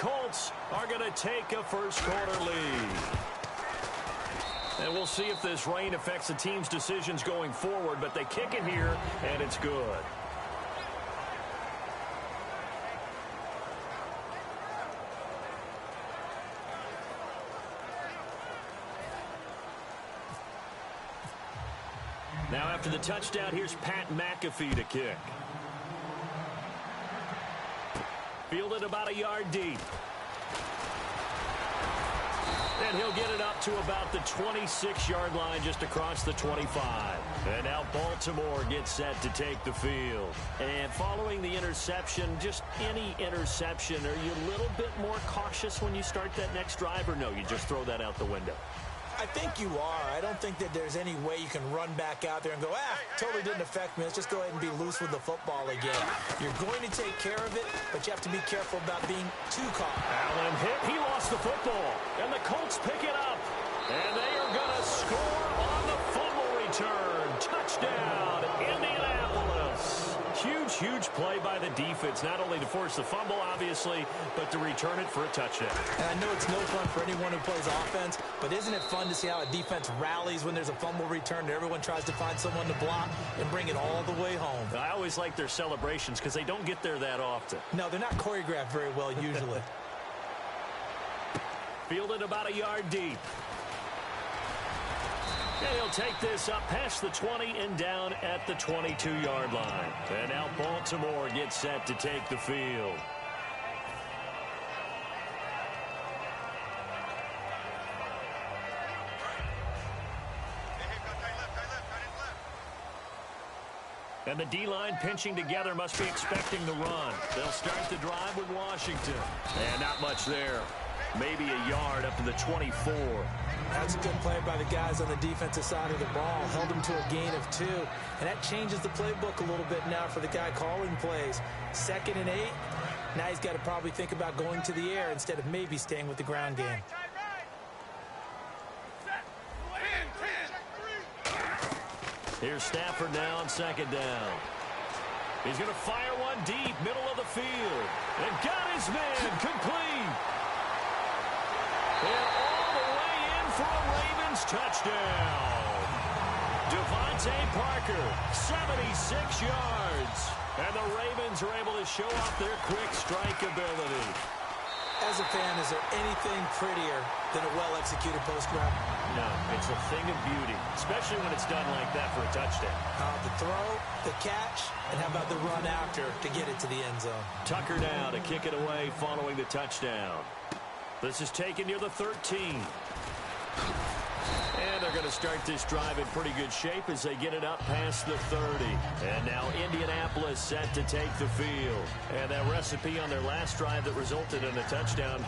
Colts are going to take a first-quarter lead. And we'll see if this rain affects the team's decisions going forward, but they kick it here, and it's good. Now after the touchdown, here's Pat McAfee to kick. Fielded about a yard deep. And he'll get it up to about the 26-yard line just across the 25. And now Baltimore gets set to take the field. And following the interception, just any interception, are you a little bit more cautious when you start that next drive, or no, you just throw that out the window? I think you are. I don't think that there's any way you can run back out there and go, totally didn't affect me. Let's just go ahead and be loose with the football again. You're going to take care of it, but you have to be careful about being too caught. Allen hit. He lost the football. And the Colts pick it up. And they are going to score on the fumble return. Touchdown, Indianapolis. Huge, huge play by the defense, not only to force the fumble, obviously, but to return it for a touchdown. And I know it's no fun for anyone who plays offense, but isn't it fun to see how a defense rallies when there's a fumble return and everyone tries to find someone to block and bring it all the way home? I always like their celebrations because they don't get there that often. No, they're not choreographed very well usually. Fielded about a yard deep. And he'll take this up past the 20 and down at the 22-yard line. And now Baltimore gets set to take the field. And the D-line pinching together must be expecting the run. They'll start the drive with Washington. And not much there. Maybe a yard up to the 24. That's a good play by the guys on the defensive side of the ball. Held them to a gain of 2. And that changes the playbook a little bit now for the guy calling plays. 2nd and 8. Now he's got to probably think about going to the air instead of maybe staying with the ground game. Here's Stafford now on 2nd down. He's going to fire one deep, middle of the field. And got his man complete. And all the way in for a Ravens touchdown. Devontae Parker, 76 yards. And the Ravens are able to show off their quick strike ability. As a fan, is there anything prettier than a well-executed post route? No, it's a thing of beauty, especially when it's done like that for a touchdown. The throw, the catch, and how about the run after to get it to the end zone? Tucker now to kick it away following the touchdown. This is taken near the 13. And they're going to start this drive in pretty good shape as they get it up past the 30. And now Indianapolis set to take the field. And that recipe on their last drive that resulted in a touchdown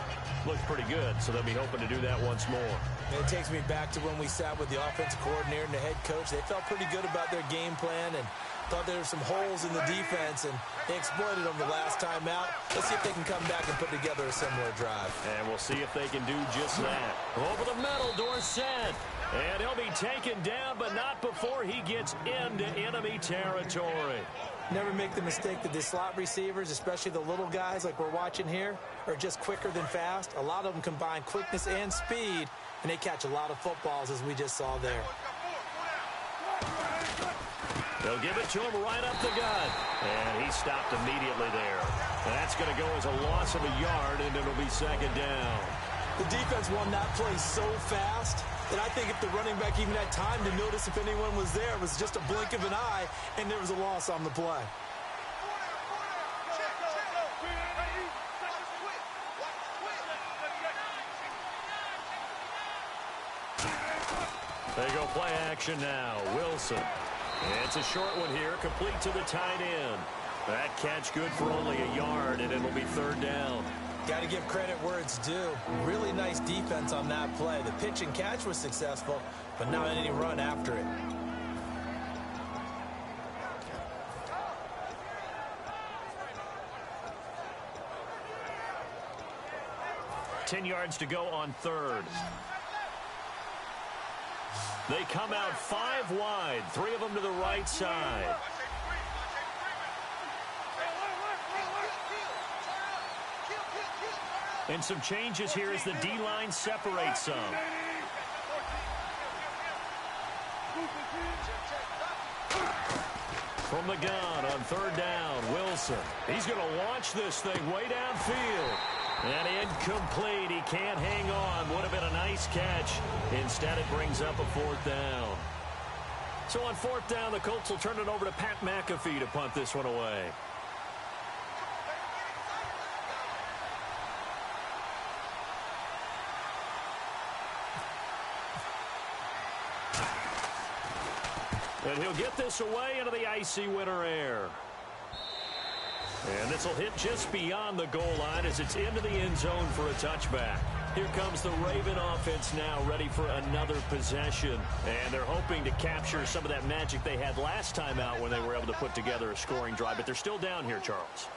looked pretty good, so they'll be hoping to do that once more. And it takes me back to when we sat with the offensive coordinator and the head coach. They felt pretty good about their game plan and thought there were some holes in the defense, and they exploited them the last time out. Let's see if they can come back and put together a similar drive. And we'll see if they can do just that. Over the middle, Dorsett. And he'll be taken down, but not before he gets into enemy territory. Never make the mistake that the slot receivers, especially the little guys like we're watching here, are just quicker than fast. A lot of them combine quickness and speed, and they catch a lot of footballs, as we just saw there. They'll give it to him right up the gut. And he stopped immediately there. That's going to go as a loss of a yard, and it'll be 2nd down. The defense won that play so fast that I think if the running back even had time to notice if anyone was there, it was just a blink of an eye, and there was a loss on the play. They go play action now. Wilson. It's a short one here, complete to the tight end. That catch good for only a yard, and it'll be 3rd down. Got to give credit where it's due. Really nice defense on that play. The pitch and catch was successful, but not any run after it. Ten yards to go on 3rd. They come out 5 wide, 3 of them to the right side. And some changes here as the D-line separates some. From the gun on third down, Wilson. He's going to launch this thing way downfield. And incomplete. He can't hang on. Would have been a nice catch. Instead, it brings up a fourth down. So on fourth down, the Colts will turn it over to Pat McAfee to punt this one away. And he'll get this away into the icy winter air. And this will hit just beyond the goal line as it's into the end zone for a touchback. Here comes the Raven offense now, ready for another possession. And they're hoping to capture some of that magic they had last time out when they were able to put together a scoring drive. But they're still down here, Charles.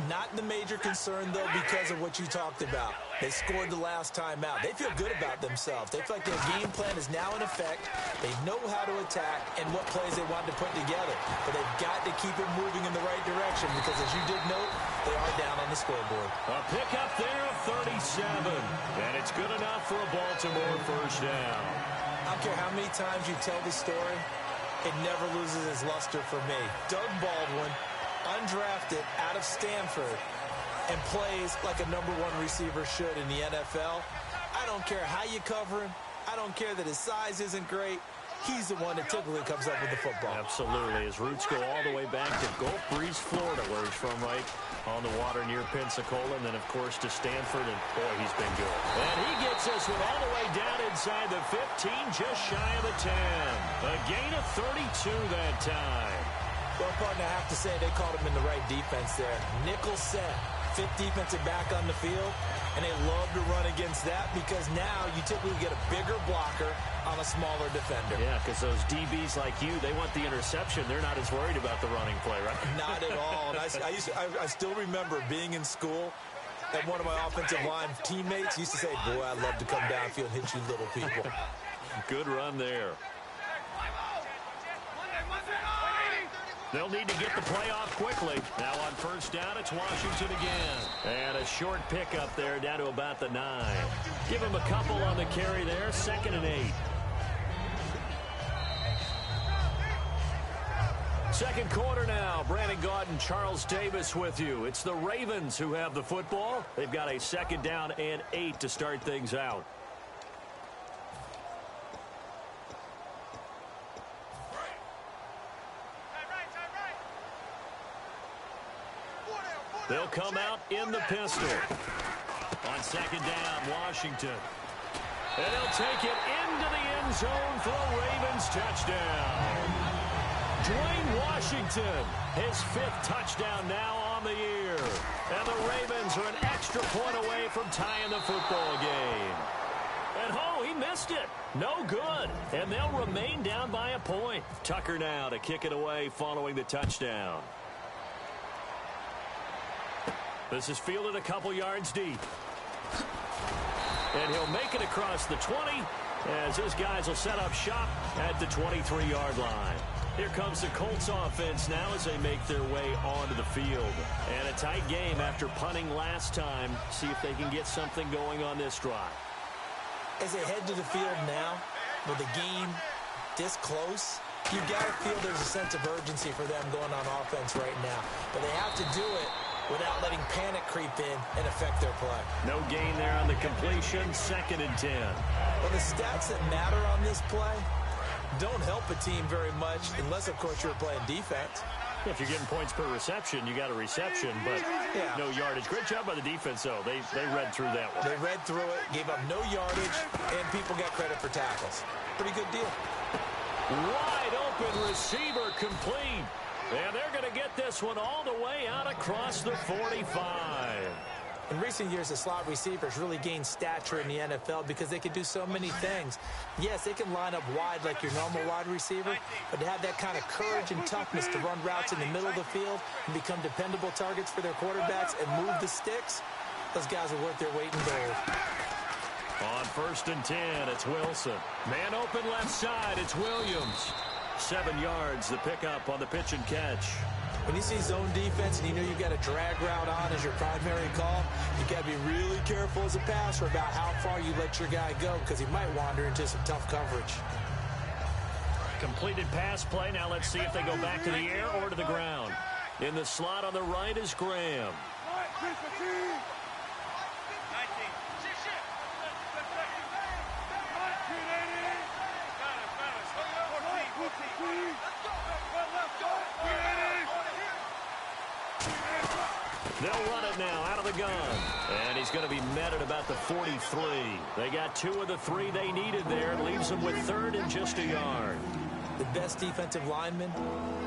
Not the major concern, though, because of what you talked about. They scored the last time out. They feel good about themselves. They feel like their game plan is now in effect. They know how to attack and what plays they want to put together. But they've got to keep it moving in the right direction because, as you did note, they are down on the scoreboard. A pickup there of 37. And it's good enough for a Baltimore first down. I don't care how many times you tell the story, it never loses its luster for me. Doug Baldwin, undrafted out of Stanford, and plays like a #1 receiver should in the NFL. I don't care how you cover him. I don't care that his size isn't great. He's the one that typically comes up with the football. Absolutely. His roots go all the way back to Gulf Breeze, Florida, where he's from, right on the water near Pensacola, and then, of course, to Stanford, and, boy, he's been good. And he gets this one all the way down inside the 15, just shy of the 10. A gain of 32 that time. Well, partner, I have to say they called him in the right defense there. Nickel set, fifth defensive back on the field, and they love to run against that because now you typically get a bigger blocker on a smaller defender. Yeah, because those DBs like you, they want the interception. They're not as worried about the running play, right? Not at all. And I still remember being in school, and one of my offensive line teammates used to say, boy, I'd love to come downfield and hit you little people. Good run there. They'll need to get the play off quickly. Now on first down, it's Washington again. And a short pickup there down to about the 9. Give him a couple on the carry there. 2nd and 8. Second quarter now. Brandon Gaudin, Charles Davis with you. It's the Ravens who have the football. They've got a 2nd down and 8 to start things out. They'll come out in the pistol. On 2nd down, Washington. And they'll take it into the end zone for a Ravens touchdown. Dwayne Washington, his 5th touchdown now on the year. And the Ravens are an extra point away from tying the football game. And he missed it. No good. And they'll remain down by a point. Tucker now to kick it away following the touchdown. This is fielded a couple yards deep. And he'll make it across the 20 as his guys will set up shop at the 23-yard line. Here comes the Colts offense now as they make their way onto the field. And a tight game after punting last time. See if they can get something going on this drive. As they head to the field now, with the game this close, you've got to feel there's a sense of urgency for them going on offense right now. But they have to do it without letting panic creep in and affect their play. No gain there on the completion, 2nd and 10. Well, the stats that matter on this play don't help a team very much unless, of course, you're playing defense. If you're getting points per reception, you got a reception, but no yardage. Great job by the defense, though. They read through that one. They read through it, gave up no yardage, and people got credit for tackles. Pretty good deal. Wide open receiver complete. And they're going to get this one all the way out across the 45. In recent years, the slot receivers really gained stature in the NFL because they can do so many things. Yes, they can line up wide like your normal wide receiver, but to have that kind of courage and toughness to run routes in the middle of the field and become dependable targets for their quarterbacks and move the sticks, those guys are worth their weight in gold. On 1st and 10, it's Wilson. Man open left side, it's Williams. 7 yards, the pickup on the pitch and catch. When you see zone defense and you know you've got a drag route on as your primary call, you got to be really careful as a passer about how far you let your guy go because he might wander into some tough coverage. Completed pass play. Now let's see if they go back to the air or to the ground. In the slot on the right is Graham. They'll run it now out of the gun. And he's going to be met at about the 43. They got 2 of the 3 they needed there. Leaves them with 3rd and just a yard. The best defensive linemen,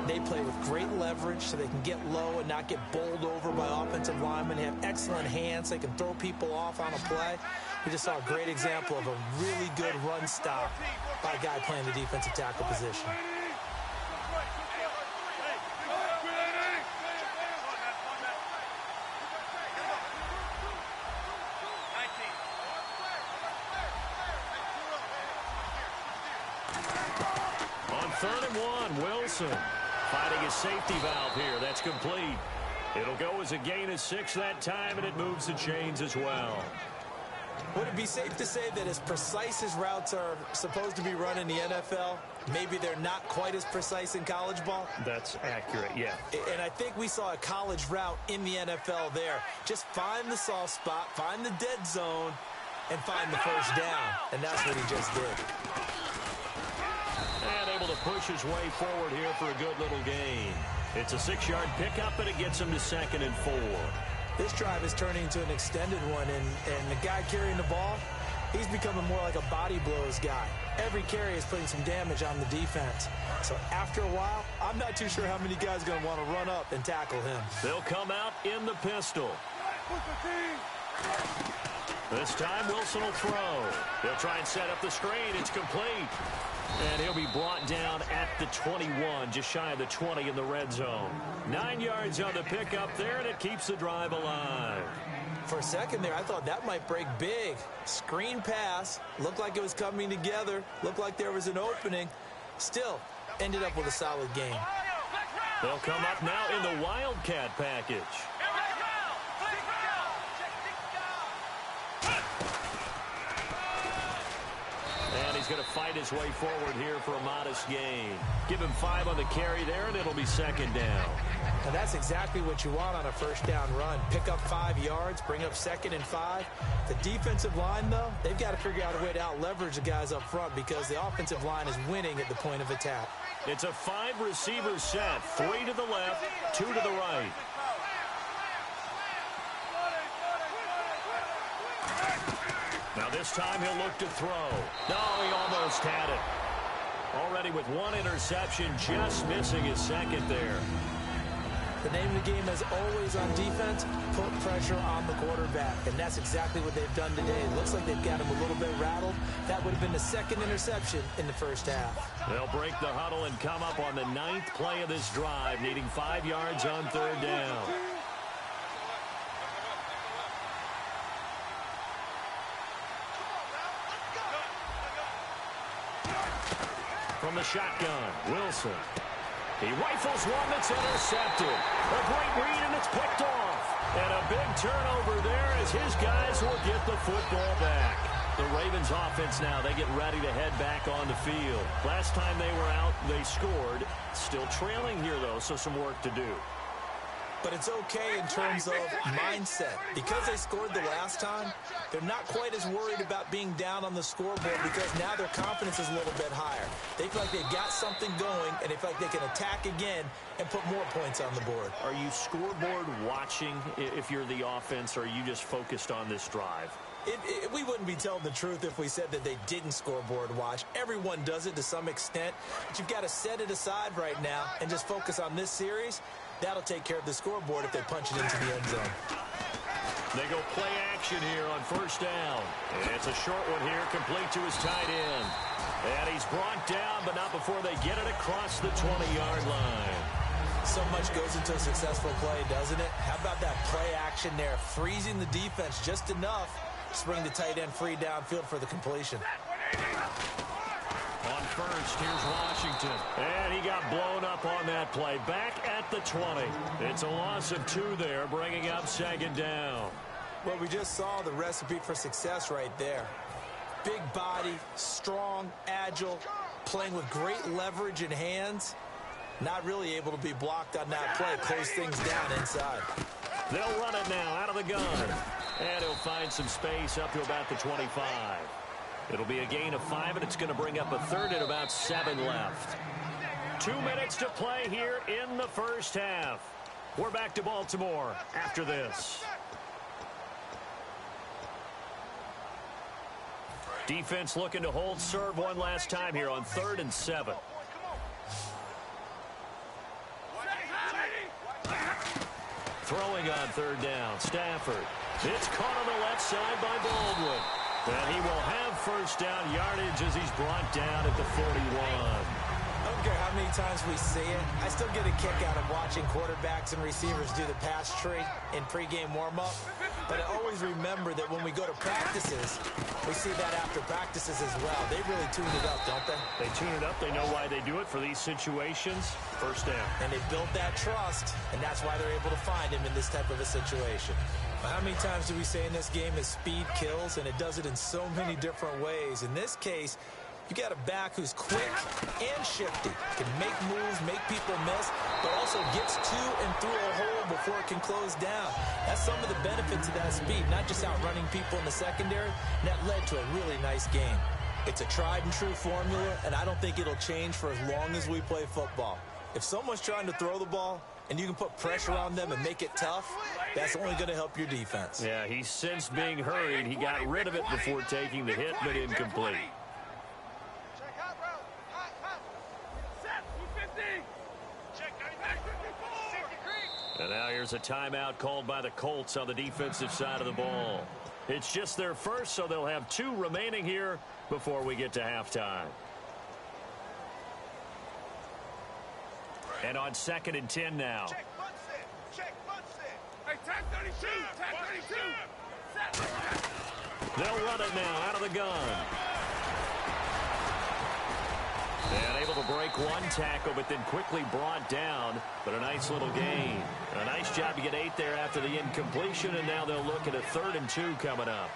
they play with great leverage so they can get low and not get bowled over by offensive linemen. They have excellent hands. They can throw people off on a play. We just saw a great example of a really good run stop by a guy playing the defensive tackle position. On 3rd and 1, Wilson finding his safety valve here. That's complete. It'll go as a gain of 6 that time, and it moves the chains as well. Would it be safe to say that as precise as routes are supposed to be run in the NFL, maybe they're not quite as precise in college ball? That's accurate, yeah. And I think we saw a college route in the NFL there. Just find the soft spot, find the dead zone, and find the first down. And that's what he just did. And able to push his way forward here for a good little gain. It's a 6-yard pickup, and it gets him to 2nd and 4. This drive is turning into an extended one, and the guy carrying the ball, he's becoming more like a body blows guy. Every carry is putting some damage on the defense. So after a while, I'm not too sure how many guys are going to want to run up and tackle him. They'll come out in the pistol. This time, Wilson will throw. They'll try and set up the screen. It's complete. And he'll be brought down at the 21, just shy of the 20 in the red zone. 9 yards on the pickup there, and it keeps the drive alive. For a second there, I thought that might break big. Screen pass, looked like it was coming together, looked like there was an opening. Still, ended up with a solid game. They'll come up now in the Wildcat package. And he's going to fight his way forward here for a modest gain. Give him 5 on the carry there, and it'll be 2nd down. Now that's exactly what you want on a first down run. Pick up 5 yards, bring up 2nd and 5. The defensive line, though, they've got to figure out a way to out-leverage the guys up front because the offensive line is winning at the point of attack. It's a 5-receiver set. 3 to the left, 2 to the right. Now this time he'll look to throw. No, he almost had it. Already with 1 interception, just missing his 2nd there. The name of the game, as always on defense, put pressure on the quarterback. And that's exactly what they've done today. It looks like they've got him a little bit rattled. That would have been the 2nd interception in the first half. They'll break the huddle and come up on the 9th play of this drive, needing 5 yards on 3rd down. From the shotgun, Wilson. He rifles one that's intercepted. A great read, and it's picked off. And a big turnover there as his guys will get the football back. The Ravens offense now, they get ready to head back on the field. Last time they were out, they scored. Still trailing here, though, so some work to do. But it's okay in terms of mindset. Because they scored the last time, they're not quite as worried about being down on the scoreboard because now their confidence is a little bit higher. They feel like they've got something going, and they feel like they can attack again and put more points on the board. Are you scoreboard watching if you're the offense, or are you just focused on this drive? We wouldn't be telling the truth if we said that they didn't scoreboard watch. Everyone does it to some extent, but you've got to set it aside right now and just focus on this series. That'll take care of the scoreboard if they punch it into the end zone. They go play action here on first down. And it's a short one here, complete to his tight end. And he's brought down, but not before they get it across the 20-yard line. So much goes into a successful play, doesn't it? How about that play action there, freezing the defense just enough to bring the tight end free downfield for the completion. On first, here's Washington. And he got blown up on that play. Back at the 20. It's a loss of 2 there, bringing up second down. Well, we just saw the recipe for success right there. Big body, strong, agile, playing with great leverage in hands. Not really able to be blocked on that play. Close things down inside. They'll run it now out of the gun. And he'll find some space up to about the 25. It'll be a gain of 5, and it's going to bring up a third and about 7 left. 2 minutes to play here in the first half. We're back to Baltimore after this. Defense looking to hold serve one last time here on 3rd and 7. Throwing on 3rd down, Stafford. It's caught on the left side by Baldwin. And he will have first down yardage as he's brought down at the 41. I don't care how many times we see it. I still get a kick out of watching quarterbacks and receivers do the pass tree in pregame warm-up. But I always remember that when we go to practices, we see that after practices as well. They really tune it up, don't they? They tune it up. They know why they do it for these situations. First down. And they built that trust, and that's why they're able to find him in this type of a situation. How many times do we say in this game that speed kills, and it does it in so many different ways? In this case, you got a back who's quick and shifty, can make moves, make people miss, but also gets to and through a hole before it can close down. That's some of the benefits of that speed, not just outrunning people in the secondary. And that led to a really nice game. It's a tried and true formula, and I don't think it'll change for as long as we play football. If someone's trying to throw the ball and you can put pressure on them and make it tough, that's only going to help your defense. Yeah, he sensed being hurried. He got rid of it before taking the hit, but incomplete. And now here's a timeout called by the Colts on the defensive side of the ball. It's just their first, so they'll have 2 remaining here before we get to halftime. And on 2nd and 10 now. Check, hey, tag 32, tag 32. They'll run it now out of the gun. And able to break one tackle, but then quickly brought down. But a nice little gain. A nice job to get 8 there after the incompletion, and now they'll look at a 3rd and 2 coming up.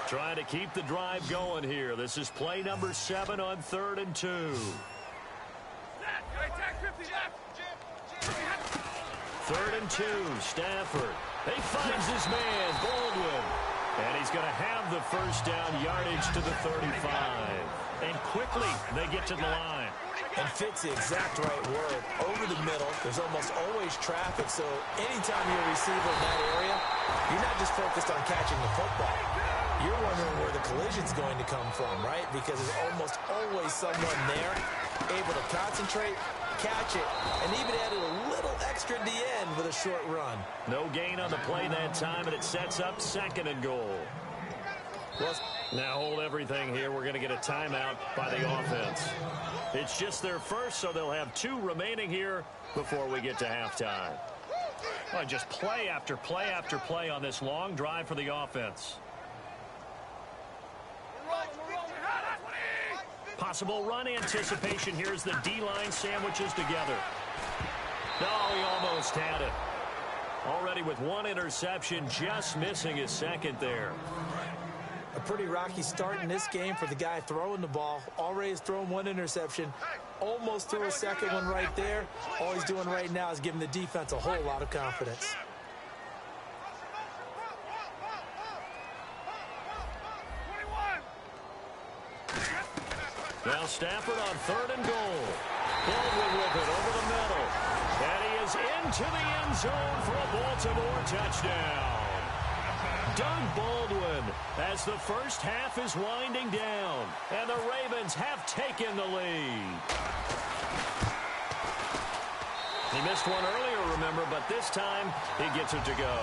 Trying to keep the drive going here. This is play number 7 on 3rd and 2. 3rd and 2, Stafford. He finds his man, Baldwin. And he's going to have the first down yardage to the 35. And quickly, they get to the line. And fits the exact right word. Over the middle, there's almost always traffic, so anytime you're a receiver in that area, you're not just focused on catching the football. You're wondering where the collision's going to come from, right? Because there's almost always someone there able to concentrate, catch it, and even added a little extra at the end with a short run. No gain on the play that time, and it sets up 2nd and goal. Well, now hold everything here. We're going to get a timeout by the offense. It's just their first, so they'll have 2 remaining here before we get to halftime. Well, just play after play after play on this long drive for the offense. Possible run anticipation. Here's the D-line sandwiches together. No, he almost had it. Already with 1 interception, just missing his 2nd there. A pretty rocky start in this game for the guy throwing the ball. Already has thrown 1 interception. Almost threw a 2nd one right there. All he's doing right now is giving the defense a whole lot of confidence. Now Stafford on 3rd and goal. Baldwin with it over the middle. And he is into the end zone for a Baltimore touchdown. Doug Baldwin as the first half is winding down. And the Ravens have taken the lead. He missed one earlier, remember, but this time he gets it to go.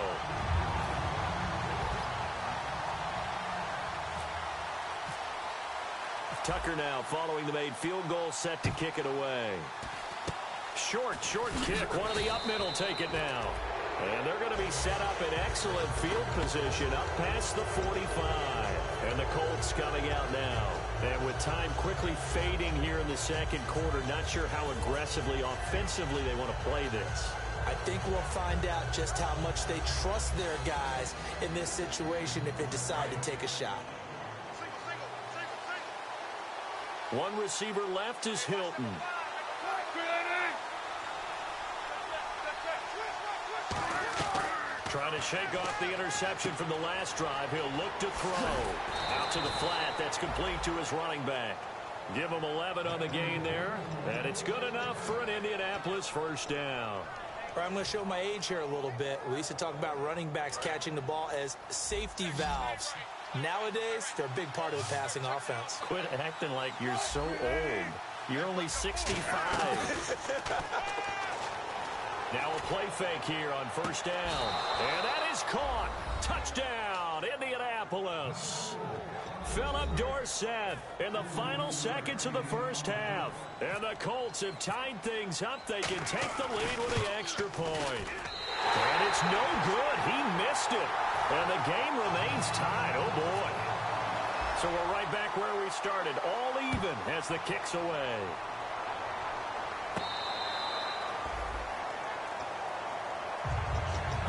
Tucker now following the made field goal, set to kick it away. Short kick. One of the up middle take it now. And they're going to be set up in excellent field position up past the 45. And the Colts coming out now. And with time quickly fading here in the second quarter, not sure how aggressively, offensively they want to play this. I think we'll find out just how much they trust their guys in this situation if they decide to take a shot. One receiver left is Hilton. Trying to shake off the interception from the last drive. He'll look to throw. Out to the flat. That's complete to his running back. Give him 11 on the gain there. And it's good enough for an Indianapolis first down. I'm going to show my age here a little bit. We used to talk about running backs catching the ball as safety valves. Nowadays, they're a big part of the passing offense. Quit acting like you're so old. You're only 65. Now a play fake here on first down. And that is caught. Touchdown, Indianapolis. Philip Dorsett in the final seconds of the first half. And the Colts have tied things up. They can take the lead with the extra point. And it's no good. He missed it. And the game remains tied. Oh, boy. So we're right back where we started. All even as the kick's away.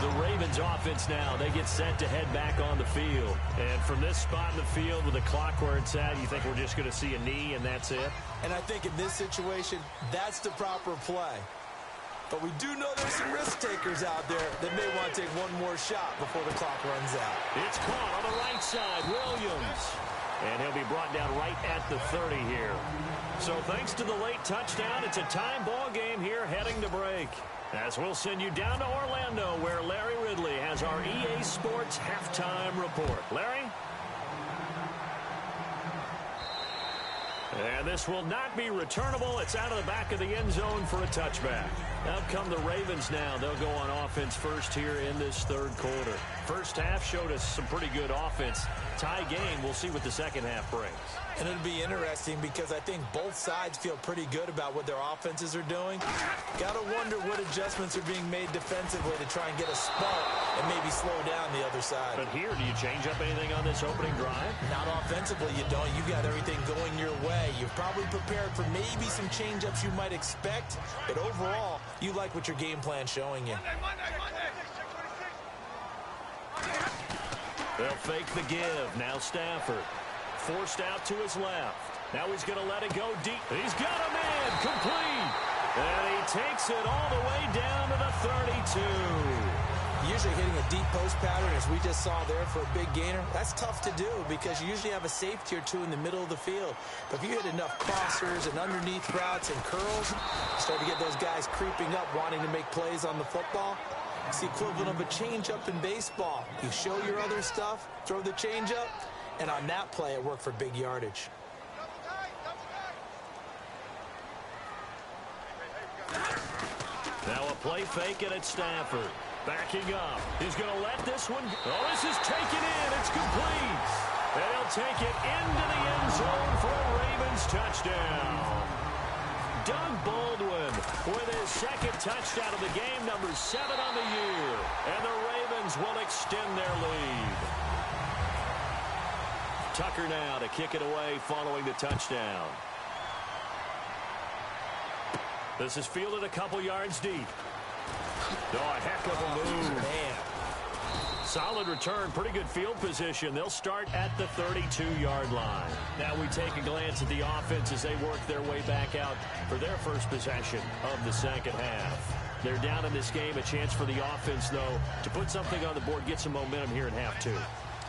The Ravens offense now, they get set to head back on the field. And from this spot in the field with the clock where it's at, you think we're just going to see a knee and that's it? And I think in this situation, that's the proper play. But we do know there's some risk takers out there that may want to take one more shot before the clock runs out. It's caught on the right side, Williams. And he'll be brought down right at the 30 here. So thanks to the late touchdown, it's a tie ball game here heading to break. As we'll send you down to Orlando, where Larry Ridley has our EA Sports halftime report. Larry? And this will not be returnable. It's out of the back of the end zone for a touchback. Out come the Ravens now. They'll go on offense first here in this third quarter. First half showed us some pretty good offense. Tie game. We'll see what the second half brings. And it'll be interesting because I think both sides feel pretty good about what their offenses are doing. Got to wonder what adjustments are being made defensively to try and get a spark and maybe slow down the other side. But here, do you change up anything on this opening drive? Not offensively, you don't. You got everything going your way. You've probably prepared for maybe some change-ups you might expect, but overall, you like what your game plan's showing you. They'll fake the give. Now Stafford. Forced out to his left. Now he's going to let it go deep. He's got a man complete. And he takes it all the way down to the 32. Usually hitting a deep post pattern, as we just saw there for a big gainer, that's tough to do because you usually have a safety or two in the middle of the field. But if you hit enough crossers and underneath routes and curls, you start to get those guys creeping up wanting to make plays on the football. It's the equivalent of a changeup in baseball. You show your other stuff, throw the changeup, and on that play, it worked for big yardage. Now a play fake it at Stafford. Backing up. He's going to let this one go. Oh, this is taken in. It's complete. And he'll take it into the end zone for a Ravens touchdown. Doug Baldwin with his second touchdown of the game, number 7 on the year. And the Ravens will extend their lead. Tucker now to kick it away following the touchdown. This is fielded a couple yards deep. Oh, a heck of a move. Man. Solid return, pretty good field position. They'll start at the 32-yard line. Now we take a glance at the offense as they work their way back out for their first possession of the second half. They're down in this game. A chance for the offense, though, to put something on the board, get some momentum here in half two.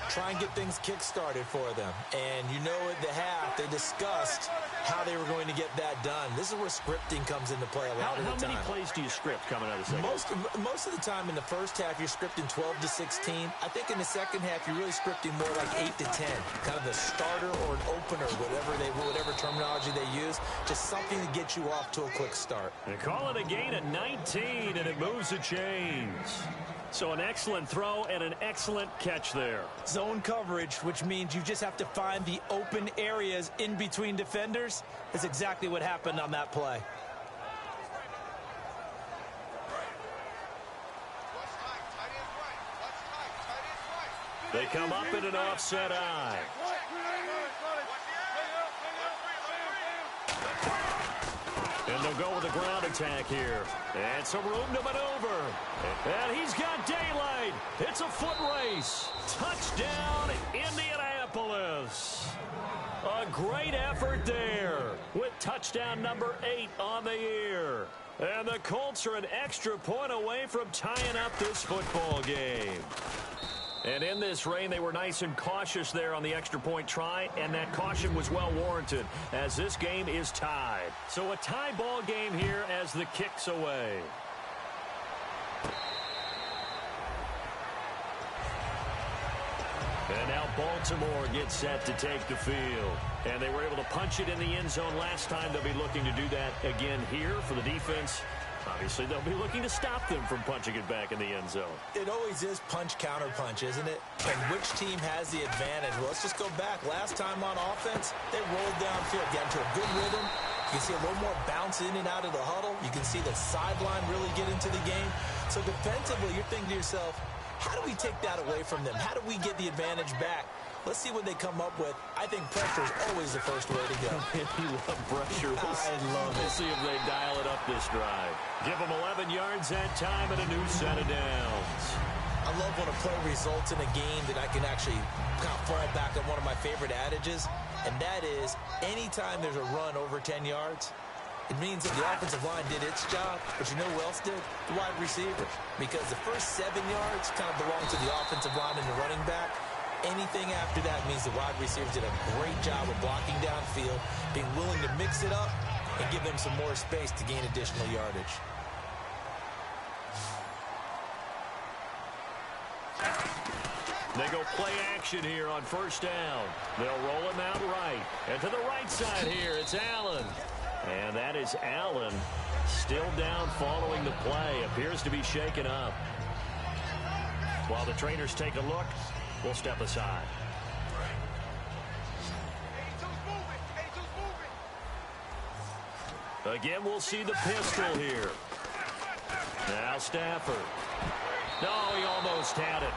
Try and get things kick-started for them. And you know at the half, they discussed how they were going to get that done. This is where scripting comes into play a lot of the time. How many plays do you script coming out of the second? Most of the time in the first half, you're scripting 12 to 16. I think in the second half, you're really scripting more like 8 to 10. Kind of the starter or an opener, whatever terminology they use. Just something to get you off to a quick start. They call it a gain of 19, and it moves the chains. So an excellent throw and an excellent catch there. Zone coverage, which means you just have to find the open areas in between defenders. That's exactly what happened on that play. They come up in an offset eye. And they'll go with a ground attack here. And some room to maneuver. And he's got daylight. It's a foot race. Touchdown, Indianapolis. A great effort there with touchdown number 8 on the year. And the Colts are an extra point away from tying up this football game. And in this rain, they were nice and cautious there on the extra point try, and that caution was well warranted as this game is tied. So a tie ball game here as the kick's away. And now Baltimore gets set to take the field. And they were able to punch it in the end zone last time. They'll be looking to do that again here for the defense. Obviously, they'll be looking to stop them from punching it back in the end zone. It always is punch-counter-punch, isn't it? And which team has the advantage? Well, let's just go back. Last time on offense, they rolled downfield, got into a good rhythm. You can see a little more bounce in and out of the huddle. You can see the sideline really get into the game. So defensively, you're thinking to yourself, how do we take that away from them? How do we get the advantage back? Let's see what they come up with. I think pressure is always the first way to go. You love pressure. I love it. We'll see if they dial it up this drive. Give them 11 yards that time and a new set of downs. I love when a play results in a game that I can actually kind of fall back on one of my favorite adages, and that is anytime there's a run over 10 yards, it means that the offensive line did its job, but you know who else did? The wide receiver. Because the first 7 yards kind of belong to the offensive line and the running back. Anything after that means the wide receivers did a great job of blocking downfield, being willing to mix it up, and give them some more space to gain additional yardage. They go play action here on first down. They'll roll him out right. And to the right side here, it's Allen. And that is Allen still down following the play. Appears to be shaken up. While the trainers take a look, we'll step aside. Again, we'll see the pistol here. Now Stafford. No, he almost had it.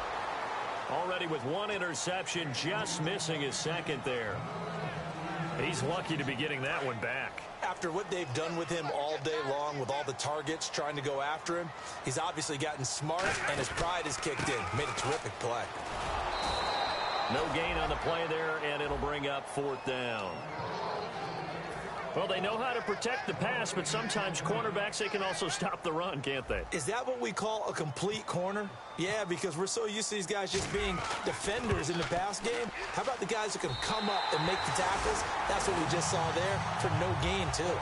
Already with one interception, just missing his second there. He's lucky to be getting that one back. After what they've done with him all day long with all the targets trying to go after him, he's obviously gotten smart and his pride has kicked in. Made a terrific play. No gain on the play there, and it'll bring up fourth down. Well, they know how to protect the pass, but sometimes cornerbacks, they can also stop the run, can't they? Is that what we call a complete corner? Yeah, because we're so used to these guys just being defenders in the pass game. How about the guys who can come up and make the tackles? That's what we just saw there for no gain, too.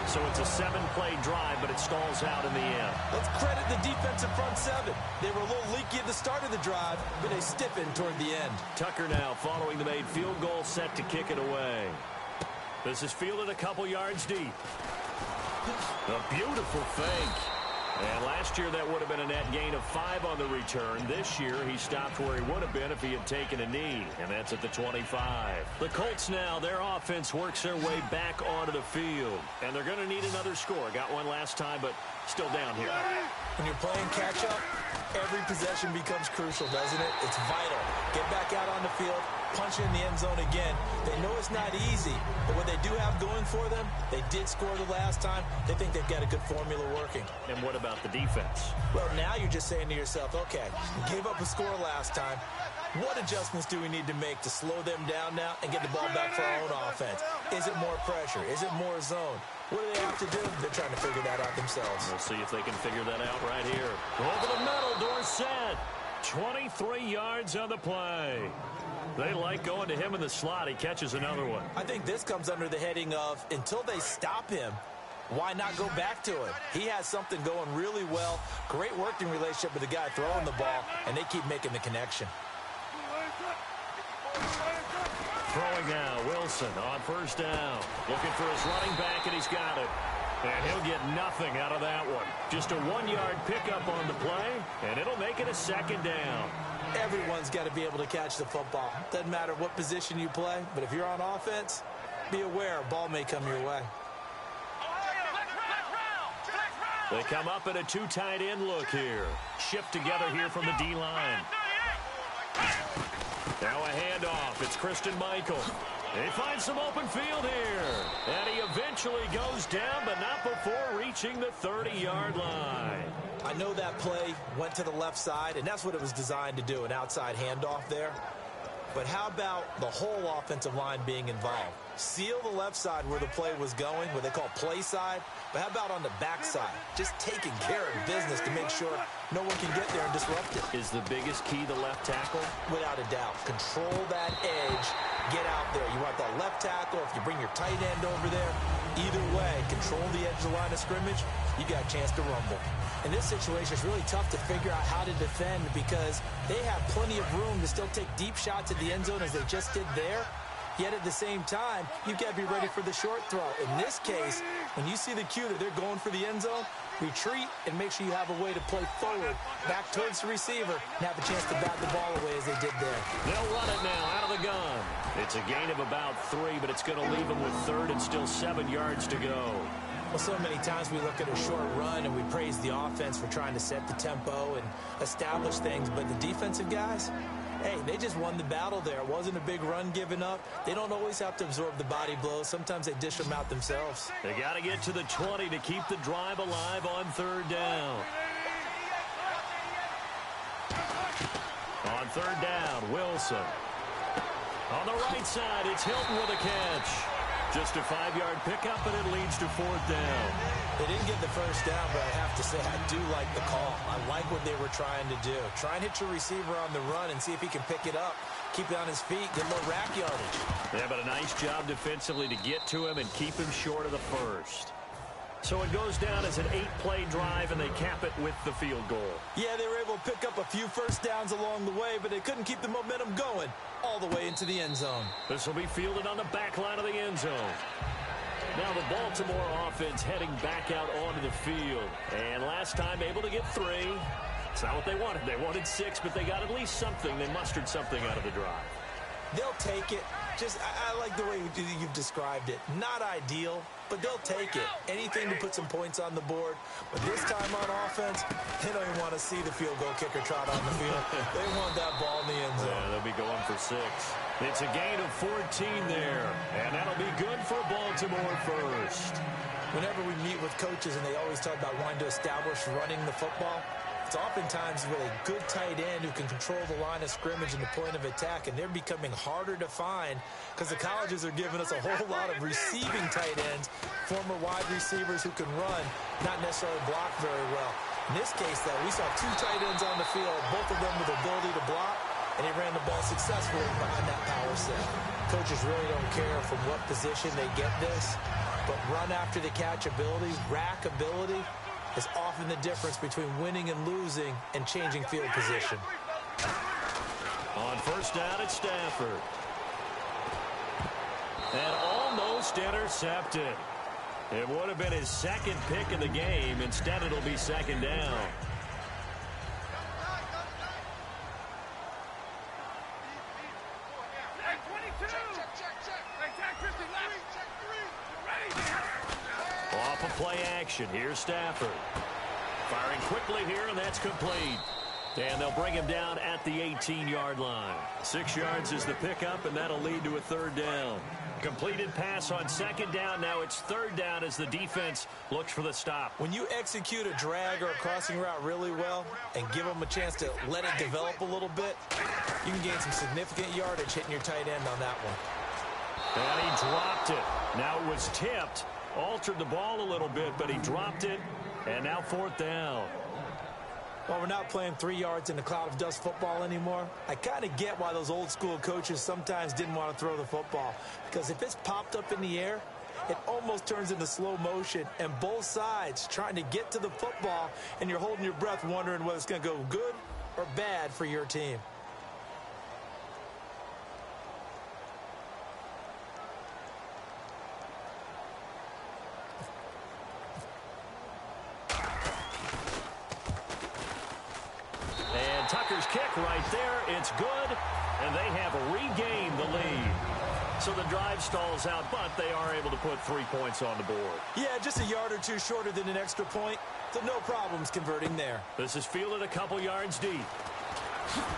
So it's a 7-play drive, but it stalls out in the end. Let's credit the defensive front seven. They were a little leaky at the start of the drive, but they stiffened toward the end. Tucker now following the made field goal, set to kick it away. This is fielded a couple yards deep. A beautiful fake. And last year that would have been a net gain of 5 on the return. This year he stopped where he would have been if he had taken a knee, and that's at the 25. The Colts now, their offense works their way back onto the field, and they're going to need another score. Got one last time, but still down here. When you're playing catch-up, every possession becomes crucial, doesn't it? It's vital. Get back out on the field, punch in the end zone again. They know it's not easy, but what they do have going for them, they did score the last time. They think they've got a good formula working. And what about the defense? Well, now you're just saying to yourself, okay, we gave up a score last time. What adjustments do we need to make to slow them down now and get the ball back for our own offense? Is it more pressure? Is it more zone? What do they have to do? They're trying to figure that out themselves. We'll see if they can figure that out right here. Over the middle, Dorsett. 23 yards on the play. They like going to him in the slot. He catches another one. I think this comes under the heading of until they stop him, why not go back to it? He has something going really well. Great working relationship with the guy throwing the ball, and they keep making the connection. Throwing now, Wilson on first down. Looking for his running back, and he's got it. And he'll get nothing out of that one. Just a 1-yard pickup on the play, and it'll make it a second down. Everyone's got to be able to catch the football. Doesn't matter what position you play, but if you're on offense, be aware a ball may come your way. They come up in a 2 tight end look here. Shift together here from the D-line. Now a handoff. It's Christian Michael. He finds some open field here. And he eventually goes down, but not before reaching the 30-yard line. I know that play went to the left side, and that's what it was designed to do, an outside handoff there. But how about the whole offensive line being involved? Seal the left side where the play was going, what they call play side. But how about on the back side? Just taking care of business to make sure no one can get there and disrupt it. Is the biggest key the left tackle? Without a doubt. Control that edge. Get out there. You want that left tackle. If you bring your tight end over there, either way, control the edge of the line of scrimmage, you got a chance to rumble. In this situation, it's really tough to figure out how to defend because they have plenty of room to still take deep shots at the end zone as they just did there. Yet at the same time, you've got to be ready for the short throw. In this case, when you see the cue that they're going for the end zone, retreat and make sure you have a way to play forward, back towards the receiver, and have a chance to bat the ball away as they did there. They'll run it now out of the gun. It's a gain of about 3, but it's going to leave them with third and still 7 yards to go. Well, so many times we look at a short run and we praise the offense for trying to set the tempo and establish things, but the defensive guys, hey, they just won the battle there. It wasn't a big run given up. They don't always have to absorb the body blows. Sometimes they dish them out themselves. They got to get to the 20 to keep the drive alive on third down. On third down, Wilson. On the right side, it's Hilton with a catch. Just a 5-yard pickup, and it leads to fourth down. They didn't get the first down, but I have to say I do like the call. I like what they were trying to do. Try and hit your receiver on the run and see if he can pick it up. Keep it on his feet, get a little rack yardage. Yeah, but a nice job defensively to get to him and keep him short of the first. So it goes down as an 8-play drive, and they cap it with the field goal. Yeah, they were able to pick up a few first downs along the way, but they couldn't keep the momentum going all the way into the end zone. This will be fielded on the back line of the end zone. Now the Baltimore offense heading back out onto the field. And last time able to get 3. It's not what they wanted. They wanted 6, but they got at least something. They mustered something out of the drive. They'll take it. I like the way you've described it. Not ideal, but they'll take it. Anything to put some points on the board. But this time on offense, they don't even want to see the field goal kicker trot on the field. They want that ball in the end zone. Yeah, they'll be going for 6. It's a gain of 14 there, and that'll be good for Baltimore first. Whenever we meet with coaches and they always talk about wanting to establish running the football, it's oftentimes with a good tight end who can control the line of scrimmage and the point of attack, and they're becoming harder to find because the colleges are giving us a whole lot of receiving tight ends, former wide receivers who can run, not necessarily block very well. In this case, though, we saw 2 tight ends on the field, both of them with the ability to block, and he ran the ball successfully behind that power set. Coaches really don't care from what position they get this, but run after the catch ability, rack ability, is often the difference between winning and losing and changing field position. On first down, it's Stafford. And almost intercepted. It would have been his second pick in the game. Instead, it'll be second down. Off of play action, here's Stafford. Firing quickly here, and that's complete. And they'll bring him down at the 18-yard line. 6 yards is the pickup, and that'll lead to a third down. Completed pass on second down. Now it's third down as the defense looks for the stop. When you execute a drag or a crossing route really well and give them a chance to let it develop a little bit, you can gain some significant yardage hitting your tight end on that one. And he dropped it. Now it was tipped. Altered the ball a little bit, but he dropped it. And now fourth down. Well, we're not playing 3 yards in a cloud of dust football anymore. I kind of get why those old school coaches sometimes didn't want to throw the football. Because if it's popped up in the air, it almost turns into slow motion. And both sides trying to get to the football, and you're holding your breath wondering whether it's going to go good or bad for your team. Tucker's kick right there. It's good, and they have regained the lead. So the drive stalls out, but they are able to put 3 points on the board. Yeah, just a yard or 2 shorter than an extra point, so no problems converting there. This is fielded a couple yards deep.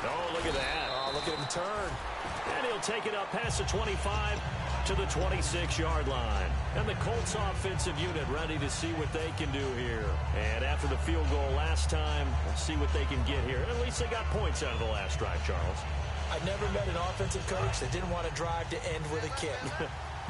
Oh, look at that. Oh, look at him turn. And he'll take it up past the 25 to the 26-yard line. And the Colts offensive unit ready to see what they can do here. And after the field goal last time, we'll see what they can get here. At least they got points out of the last drive, Charles. I've never met an offensive coach that didn't want to drive to end with a kick.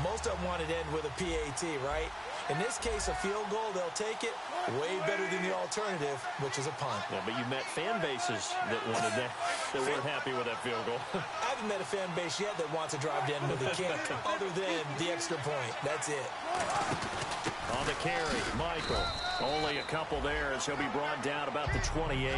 Most of them wanted to end with a PAT, right? In this case, a field goal, they'll take it way better than the alternative, which is a punt. Yeah, but you met fan bases that wanted that weren't happy with that field goal. I haven't met a fan base yet that wants to drive to end with a kick, other than the extra point. That's it. On the carry, Michael. Only a couple there as he'll be brought down about the 28.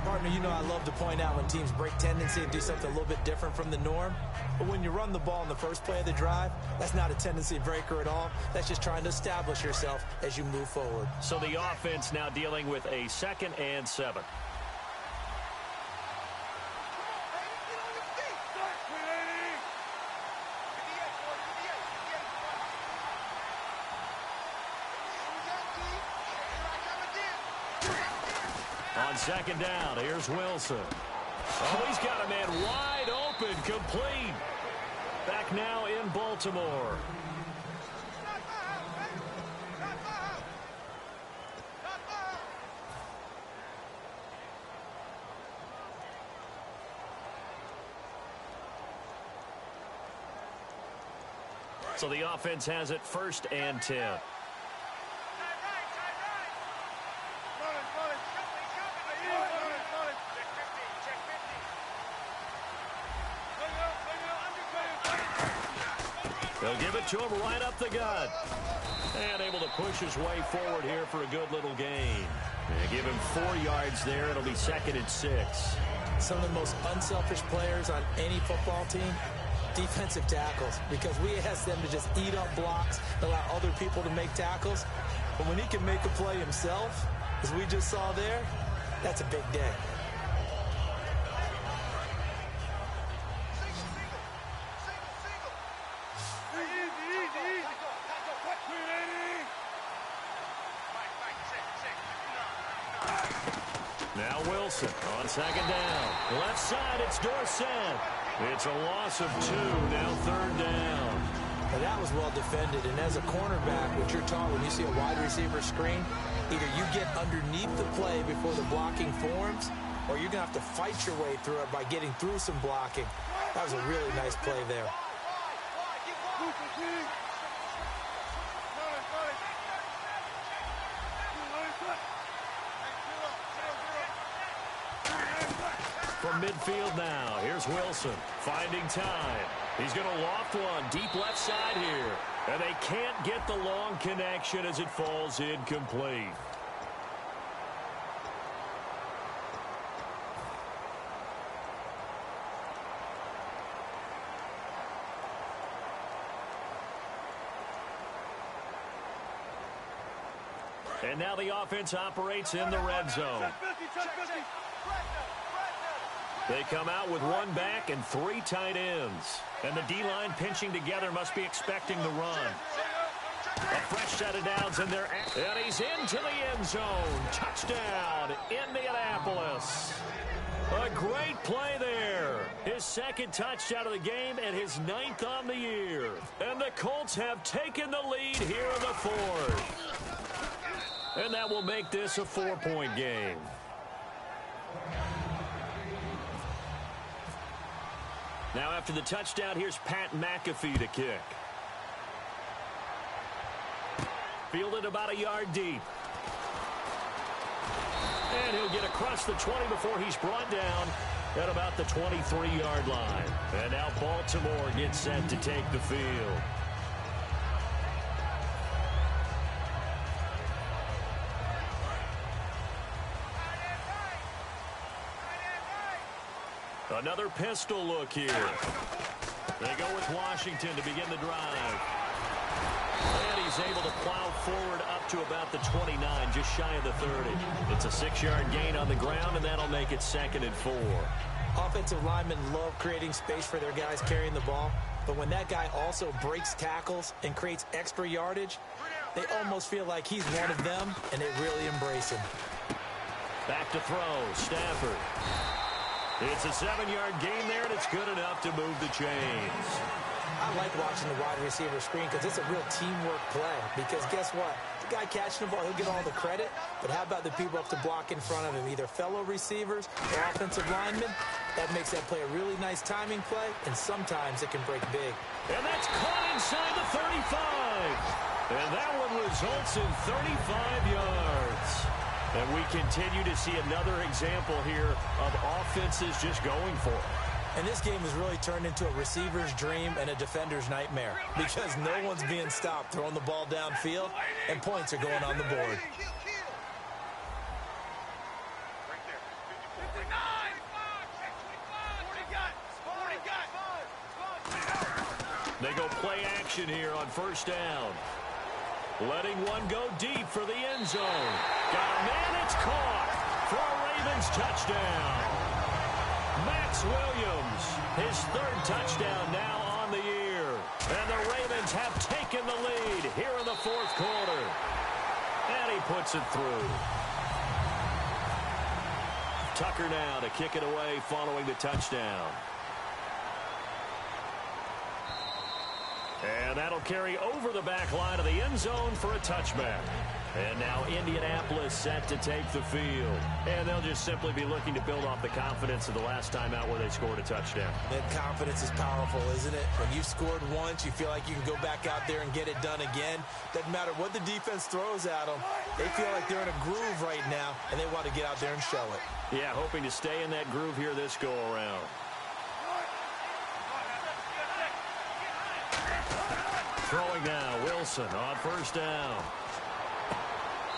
Partner, you know I love to point out when teams break tendency and do something a little bit different from the norm. But when you run the ball in the first play of the drive, that's not a tendency breaker at all. That's just trying to establish yourself as you move forward. So the offense now dealing with a 2nd and 7. On 2nd down, here's Wilson. Oh, he's got a man wide open, complete. Back now in Baltimore. So the offense has it 1st and 10. They'll give it to him right up the gut. And able to push his way forward here for a good little gain. And give him 4 yards there. It'll be 2nd and 6. Some of the most unselfish players on any football team, defensive tackles. Because we ask them to just eat up blocks, allow other people to make tackles. But when he can make a play himself, as we just saw there, that's a big day. Now Wilson on 2nd down. Left side, it's Dorsett. It's a loss of 2, now 3rd down. Now that was well defended, and as a cornerback, what you're taught when you see a wide receiver screen, either you get underneath the play before the blocking forms, or you're going to have to fight your way through it by getting through some blocking. That was a really nice play there. From midfield now, here's Wilson finding time. He's going to loft one deep left side here. And they can't get the long connection as it falls incomplete. And now the offense operates in the red zone. They come out with 1 back and 3 tight ends. And the D-line pinching together must be expecting the run. A fresh set of downs in there. And he's into the end zone. Touchdown, Indianapolis. A great play there. His 2nd touchdown of the game and his 9th on the year. And the Colts have taken the lead here in the 4th. And that will make this a 4-point game. Now after the touchdown, here's Pat McAfee to kick. Fielded about a yard deep. And he'll get across the 20 before he's brought down at about the 23-yard line. And now Baltimore gets set to take the field. Another pistol look here. They go with Washington to begin the drive. And he's able to plow forward up to about the 29, just shy of the 30. It's a 6-yard gain on the ground, and that'll make it 2nd and 4. Offensive linemen love creating space for their guys carrying the ball. But when that guy also breaks tackles and creates extra yardage, they almost feel like he's one of them, and they really embrace him. Back to throw, Stafford. It's a 7-yard gain there, and it's good enough to move the chains. I like watching the wide receiver screen because it's a real teamwork play. Because guess what? The guy catching the ball, he'll get all the credit. But how about the people up to block in front of him, either fellow receivers or offensive linemen? That makes that play a really nice timing play, and sometimes it can break big. And that's caught inside the 35. And that one results in 35 yards. And we continue to see another example here of offenses just going for it. And this game has really turned into a receiver's dream and a defender's nightmare because no one's being stopped throwing the ball downfield, and points are going on the board. They go play action here on first down. Letting one go deep for the end zone. Got a man, it's caught for a Ravens touchdown. Max Williams, his third touchdown now on the year. And the Ravens have taken the lead here in the fourth quarter. And he puts it through. Tucker now to kick it away following the touchdown. And that'll carry over the back line of the end zone for a touchback. And now Indianapolis set to take the field. And they'll just simply be looking to build off the confidence of the last time out where they scored a touchdown. That confidence is powerful, isn't it? When you've scored once, you feel like you can go back out there and get it done again. Doesn't matter what the defense throws at them. They feel like they're in a groove right now, and they want to get out there and show it. Yeah, hoping to stay in that groove here this go-around. Throwing now, Wilson on first down.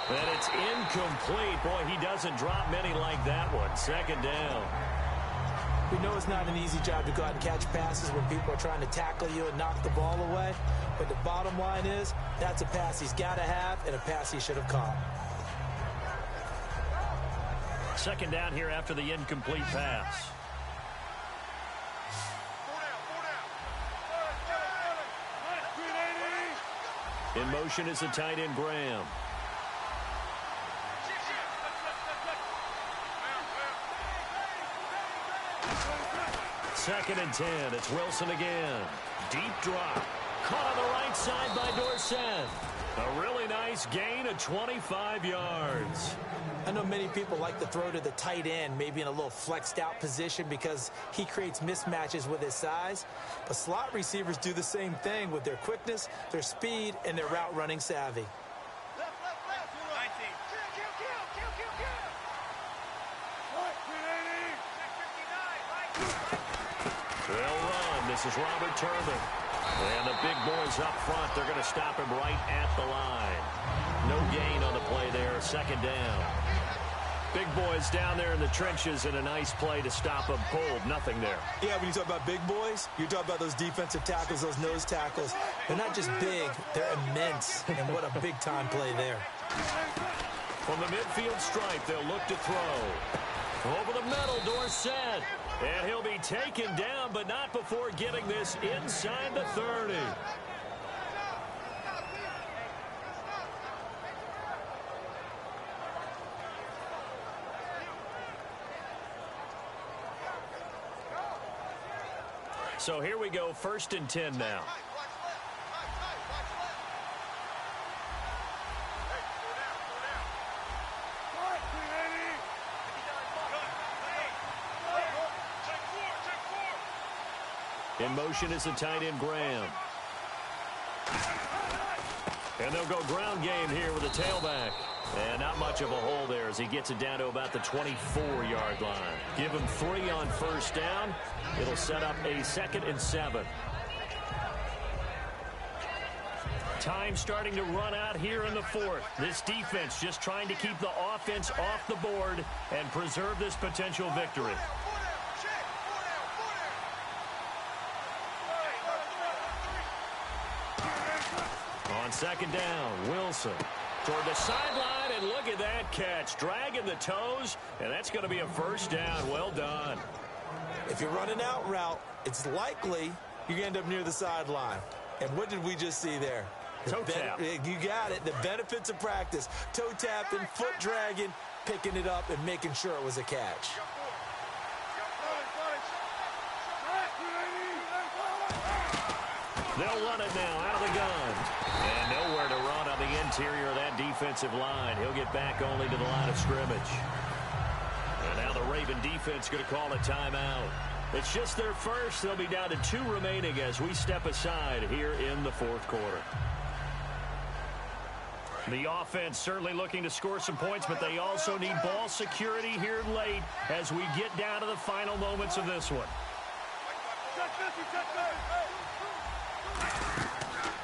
And it's incomplete. Boy, he doesn't drop many like that one. Second down. We know it's not an easy job to go out and catch passes when people are trying to tackle you and knock the ball away. But the bottom line is, that's a pass he's got to have and a pass he should have caught. Second down here after the incomplete pass. In motion is the tight end, Graham. Second and 10. It's Wilson again. Deep drop. Caught on the right side by Dorsett. A really nice gain of 25 yards. I know many people like to throw to the tight end, maybe in a little flexed out position because he creates mismatches with his size. But slot receivers do the same thing with their quickness, their speed, and their route running savvy. They'll run. This is Robert Turbin. And the big boys up front, they're going to stop him right at the line. No gain on the play there. Second down. Big boys down there in the trenches in a nice play to stop them cold. Nothing there. Yeah, when you talk about big boys, you're talking about those defensive tackles, those nose tackles. They're not just big, they're immense. And what a big-time play there. From the midfield stripe, they'll look to throw. Over the middle, Dorsett. And he'll be taken down, but not before getting this inside the 30. So here we go, first and 10 now. In motion is the tight end, Graham. And they'll go ground game here with a tailback. And not much of a hole there as he gets it down to about the 24-yard line. Give him 3 on first down. It'll set up a 2nd and 7. Time starting to run out here in the fourth. This defense just trying to keep the offense off the board and preserve this potential victory. On second down, Wilson toward the sideline, and look at that catch. Dragging the toes, and that's going to be a first down. Well done. If you're running out route, it's likely you're going to end up near the sideline. And what did we just see there? Toe tap. You got it. The benefits of practice. Toe tapping, foot dragging, picking it up, and making sure it was a catch. They'll run it now out of the gun. And nowhere to run on the interior of that defensive line. He'll get back only to the line of scrimmage. And now the Raven defense going to call a timeout. It's just their first. They'll be down to 2 remaining as we step aside here in the fourth quarter. The offense certainly looking to score some points, but they also need ball security here late as we get down to the final moments of this one.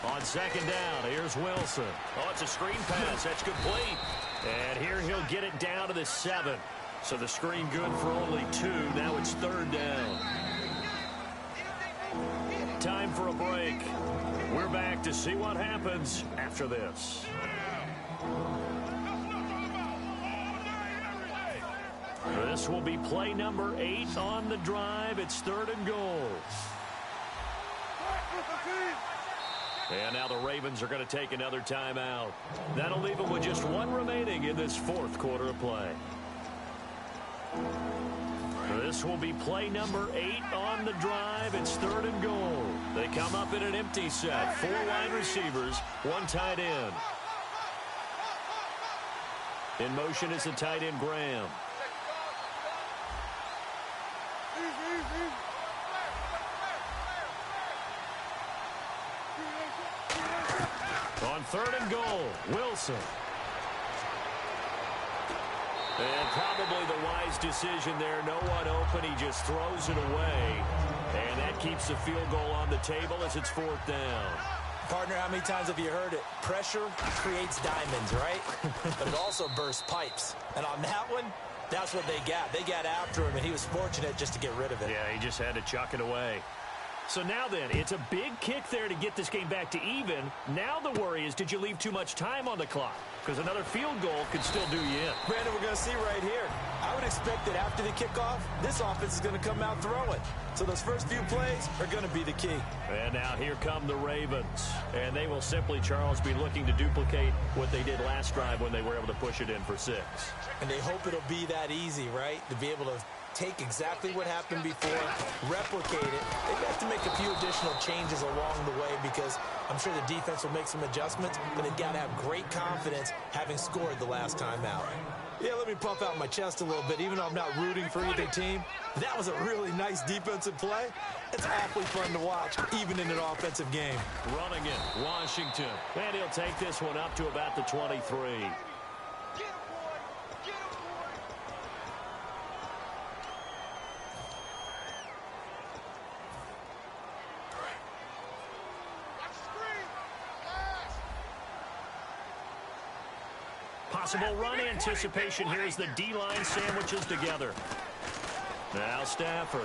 On second down, here's Wilson. Oh, it's a screen pass. That's complete. And here he'll get it down to the 7. So the screen good for only 2. Now it's third down. Time for a break. We're back to see what happens after this. This will be play number 8 on the drive. It's third and goal. And now the Ravens are going to take another timeout. That'll leave them with just 1 remaining in this fourth quarter of play. This will be play number 8 on the drive. It's third and goal. They come up in an empty set. 4 wide receivers, 1 tight end. In motion is the tight end, Graham. On third and goal, Wilson. And probably the wise decision there. No one open. He just throws it away. And that keeps the field goal on the table as it's fourth down. Partner, how many times have you heard it? Pressure creates diamonds, right? But it also bursts pipes. And on that one, that's what they got. They got after him, and he was fortunate just to get rid of it. Yeah, he just had to chuck it away. So now then, it's a big kick there to get this game back to even. Now the worry is, did you leave too much time on the clock? Because another field goal could still do you in. Brandon, we're going to see right here. I would expect that after the kickoff, this offense is going to come out throwing. So those first few plays are going to be the key. And now here come the Ravens. And they will simply, Charles, be looking to duplicate what they did last drive when they were able to push it in for 6. And they hope it'll be that easy, right? To be able to take exactly what happened before, replicate it. They've got to make a few additional changes along the way because I'm sure the defense will make some adjustments, but they've got to have great confidence having scored the last time out. Yeah, let me puff out my chest a little bit. Even though I'm not rooting for either team, that was a really nice defensive play. It's awfully fun to watch, even in an offensive game. Running it, Washington. And he'll take this one up to about the 23. Possible run anticipation here as the D-line sandwiches together. Now Stafford.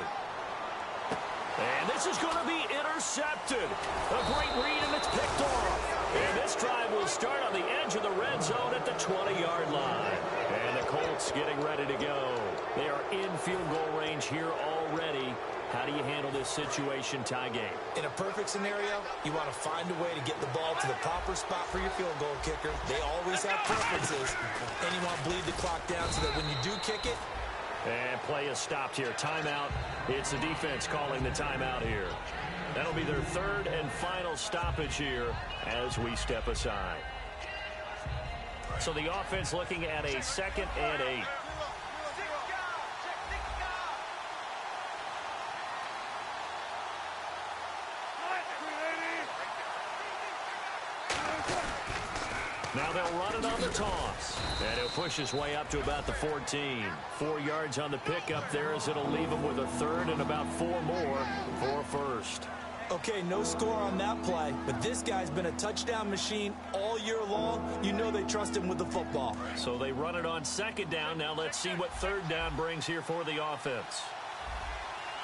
And this is going to be intercepted. A great read, and it's picked off. And this drive will start on the edge of the red zone at the 20-yard line. And the Colts getting ready to go. They are in field goal range here already. How do you handle this situation, tie game? In a perfect scenario, you want to find a way to get the ball to the proper spot for your field goal kicker. They always have preferences. And you want to bleed the clock down so that when you do kick it. And play is stopped here. Timeout. It's the defense calling the timeout here. That'll be their third and final stoppage here as we step aside. So the offense looking at a 2nd and 8. Now they'll run it on the toss. And he'll push his way up to about the 14. 4 yards on the pickup there as it'll leave him with a third and about 4 more for a first. Okay, no score on that play, but this guy's been a touchdown machine all year long. You know they trust him with the football. So they run it on 2nd down. Now let's see what 3rd down brings here for the offense.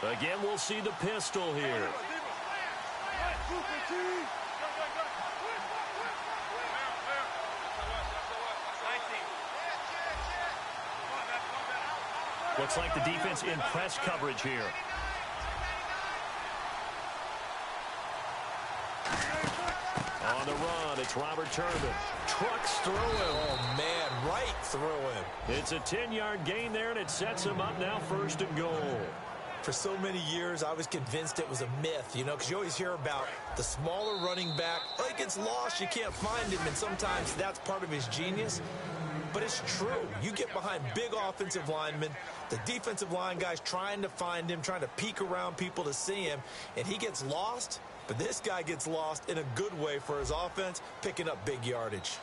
Again, we'll see the pistol here. Looks like the defense in press coverage here. On the run, it's Robert Turbin. Trucks through him. Oh, man, right through him. It's a 10-yard gain there, and it sets him up now 1st and goal. For so many years, I was convinced it was a myth, you know, because you always hear about the smaller running back. Oh, he gets lost, you can't find him, and sometimes that's part of his genius. But it's true. You get behind big offensive linemen, the defensive line guys trying to find him, trying to peek around people to see him, and he gets lost. But this guy gets lost in a good way for his offense, picking up big yardage.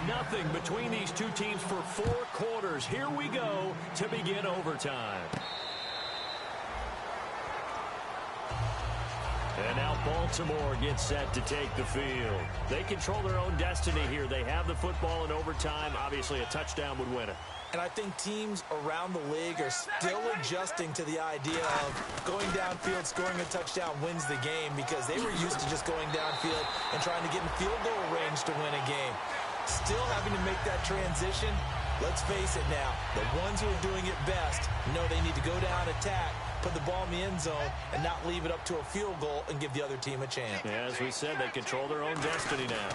Nothing between these two teams for 4 quarters. Here we go to begin overtime. And now Baltimore gets set to take the field. They control their own destiny here. They have the football in overtime. Obviously, a touchdown would win it. And I think teams around the league are still adjusting to the idea of going downfield, scoring a touchdown wins the game, because they were used to just going downfield and trying to get in field goal range to win a game. Still having to make that transition. Let's face it now, the ones who are doing it best know they need to go down, attack, put the ball in the end zone, and not leave it up to a field goal and give the other team a chance. As we said, they control their own destiny now.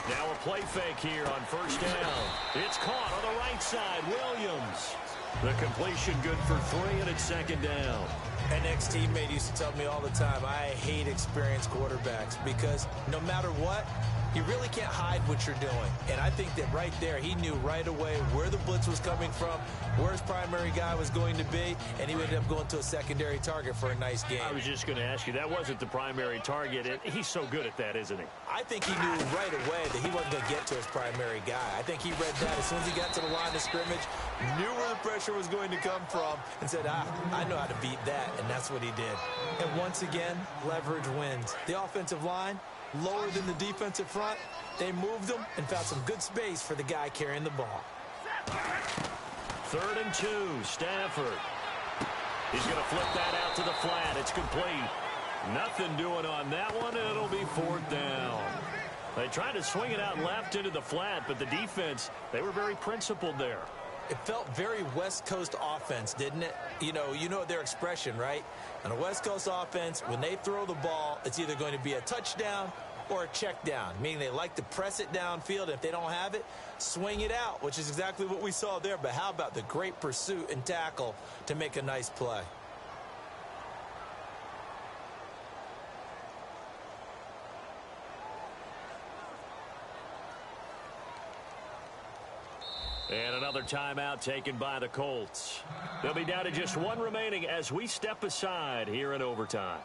Now a play fake here on first down. It's caught on the right side. Williams. The completion good for 3, and it's second down. An ex-teammate used to tell me all the time, I hate experienced quarterbacks, because no matter what, you really can't hide what you're doing. And I think that right there, he knew right away where the blitz was coming from, where his primary guy was going to be, and he ended up going to a secondary target for a nice game. I was just going to ask you, that wasn't the primary target. He's so good at that, isn't he? I think he knew right away that he wasn't going to get to his primary guy. I think he read that as soon as he got to the line of scrimmage, knew where the pressure was going to come from, and said, I know how to beat that, and that's what he did. And once again, leverage wins. The offensive line, lower than the defensive front, they moved them and found some good space for the guy carrying the ball. 3rd and 2, Stafford. He's going to flip that out to the flat. It's complete. Nothing doing on that one, and it'll be 4th down. They tried to swing it out left into the flat, but the defense, they were very principled there. It felt very West Coast offense, didn't it? You know their expression, right? On a West Coast offense, when they throw the ball, it's either going to be a touchdown or a check down, meaning they like to press it downfield. If they don't have it, swing it out, which is exactly what we saw there. But how about the great pursuit and tackle to make a nice play? And another timeout taken by the Colts. They'll be down to just 1 remaining as we step aside here in overtime.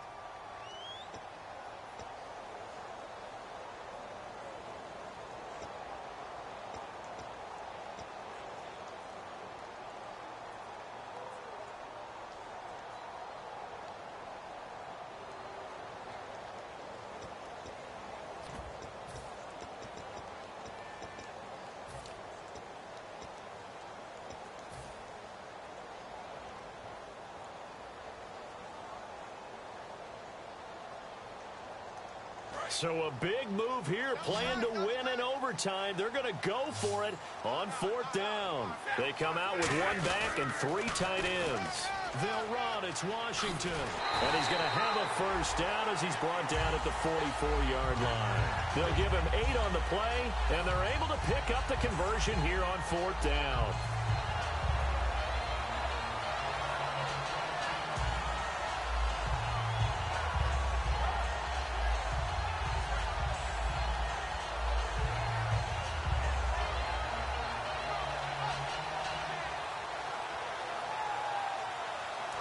So a big move here, plan to win in overtime. They're going to go for it on 4th down. They come out with 1 back and 3 tight ends. They'll run. It's Washington. And he's going to have a first down as he's brought down at the 44-yard line. They'll give him 8 on the play, and they're able to pick up the conversion here on 4th down.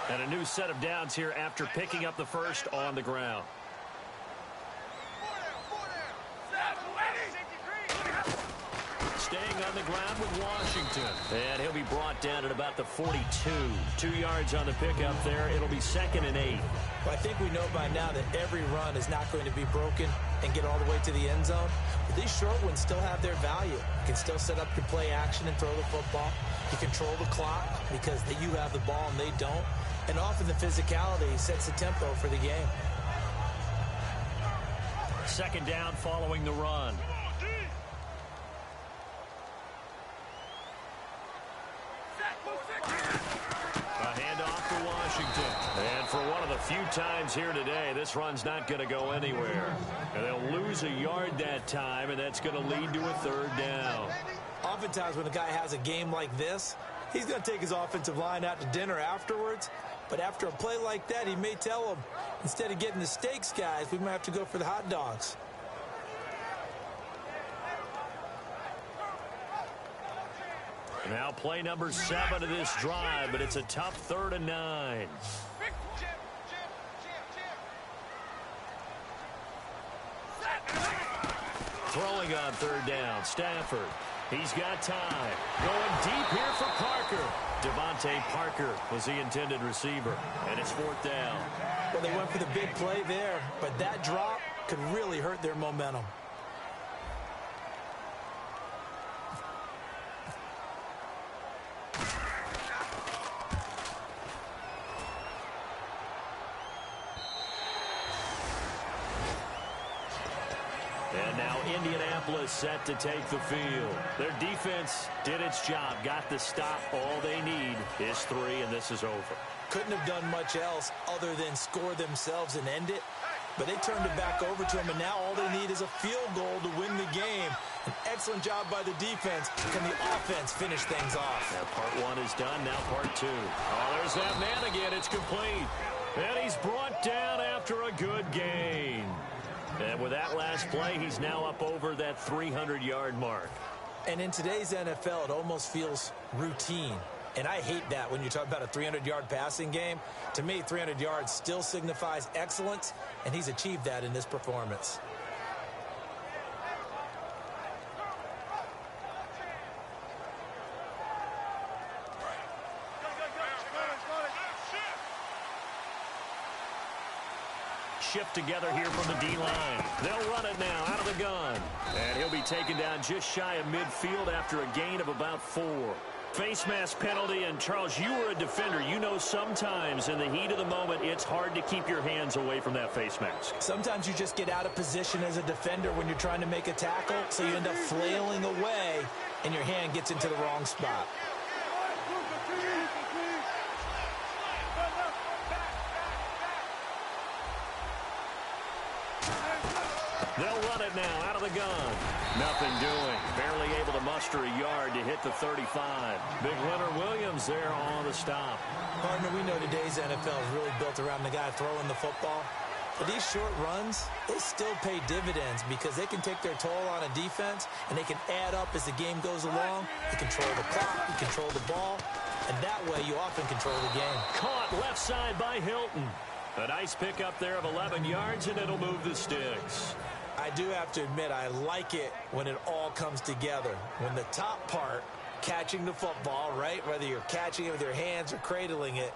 And a new set of downs here after picking up the first on the ground. Staying on the ground with Washington. And he'll be brought down at about the 42. 2 yards on the pickup there. It'll be 2nd and 8. Well, I think we know by now that every run is not going to be broken and get all the way to the end zone. But these short ones still have their value. You can still set up your play action and throw the football. You control the clock because you have the ball and they don't. And often the physicality sets the tempo for the game. 2nd down following the run. A handoff for Washington. And for one of the few times here today, this run's not going to go anywhere. And they'll lose a yard that time, and that's going to lead to a 3rd down. Oftentimes when a guy has a game like this, He's going to take his offensive line out to dinner afterwards. But after a play like that, he may tell them, instead of getting the steaks, guys, we might have to go for the hot dogs. Now play number 7 of this drive, but it's a tough 3rd and 9. Throwing on 3rd down, Stafford. He's got time. Going deep here for Parker. Devontae Parker was the intended receiver, and it's 4th down. Well, they went for the big play there, but that drop could really hurt their momentum. And now Indianapolis set to take the field. Their defense did its job, got the stop. All they need is 3, and this is over. Couldn't have done much else other than score themselves and end it. But they turned it back over to him, and now all they need is a field goal to win the game. An excellent job by the defense. Can the offense finish things off? Now part 1 is done, now part 2. Oh, there's that man again. It's complete. And he's brought down after a good gain. And with that last play, he's now up over that 300-yard mark. And in today's NFL, it almost feels routine. And I hate that when you talk about a 300-yard passing game. To me, 300 yards still signifies excellence, and he's achieved that in this performance. Shift together here from the D-line. They'll run it now out of the gun. And he'll be taken down just shy of midfield after a gain of about 4. Face mask penalty, and Charles, you were a defender. You know sometimes in the heat of the moment, it's hard to keep your hands away from that face mask. Sometimes you just get out of position as a defender when you're trying to make a tackle, so you end up flailing away, and your hand gets into the wrong spot. They'll run it now out of the gun. Nothing doing. Barely able to muster a yard to hit the 35. Big Leonard Williams there on the stop. Partner, we know today's NFL is really built around the guy throwing the football. But these short runs, they still pay dividends because they can take their toll on a defense, and they can add up as the game goes along. You control the clock, you control the ball, and that way you often control the game. Caught left side by Hilton. A nice pickup there of 11 yards, and it'll move the sticks. I do have to admit, I like it when it all comes together. When the top part, catching the football, right, whether you're catching it with your hands or cradling it,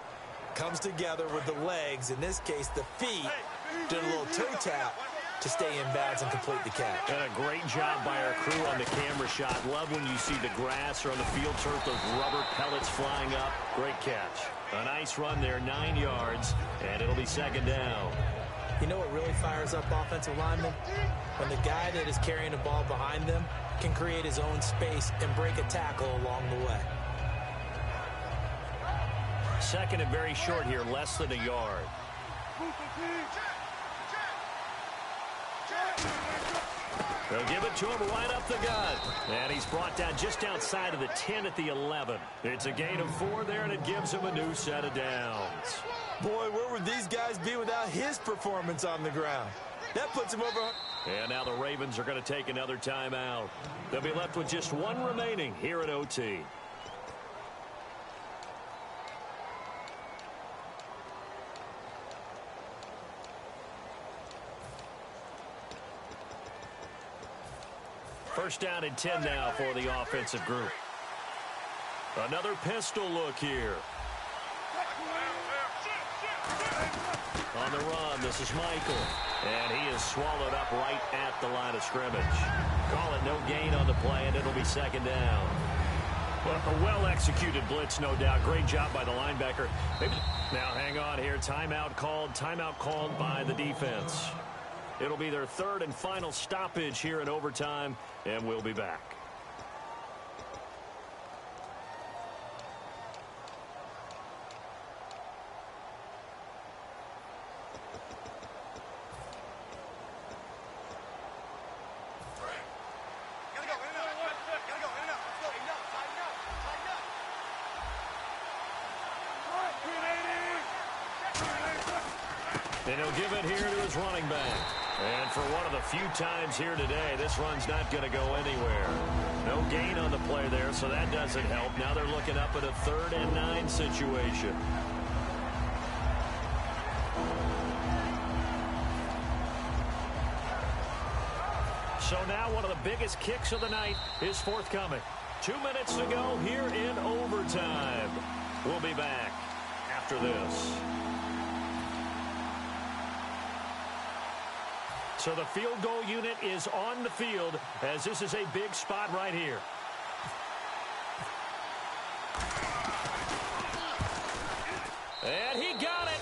comes together with the legs, in this case the feet, did a little toe tap to stay in bounds and complete the catch. And a great job by our crew on the camera shot. Love when you see the grass or on the field turf, those rubber pellets flying up. Great catch. A nice run there, 9 yards, and it'll be 2nd down. You know what really fires up offensive linemen? When the guy that is carrying the ball behind them can create his own space and break a tackle along the way. 2nd and very short here, less than a yard. They'll give it to him right up the gut. And he's brought down just outside of the 10 at the 11. It's a gain of 4 there, and it gives him a new set of downs. Boy, where would these guys be without his performance on the ground? That puts him over. And now the Ravens are going to take another timeout. They'll be left with just 1 remaining here at OT. First down and 10 now for the offensive group. Another pistol look here. On the run, this is Michael. And he is swallowed up right at the line of scrimmage. Call it no gain on the play, and it'll be 2nd down. Well, a well-executed blitz, no doubt. Great job by the linebacker. Now, hang on here. Timeout called by the defense. It'll be their 3rd and final stoppage here in overtime, and we'll be back. And he'll give it here to his running back. And for one of the few times here today, this run's not going to go anywhere. No gain on the play there, so that doesn't help. Now they're looking up at a 3rd and 9 situation. So now one of the biggest kicks of the night is forthcoming. 2 minutes to go here in overtime. We'll be back after this. So the field goal unit is on the field as this is a big spot right here. And he got it.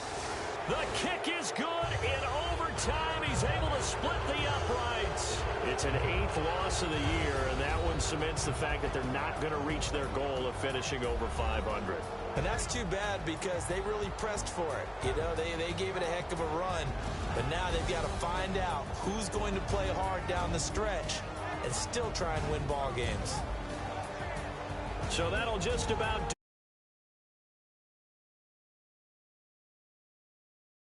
The kick is good in overtime. He's able to split the uprights. It's an 8th loss of the year, and that one cements the fact that they're not going to reach their goal of finishing over 500. And that's too bad because they really pressed for it. You know, they gave it a heck of a run. But now they've got to find out who's going to play hard down the stretch and still try and win ball games. So that'll just about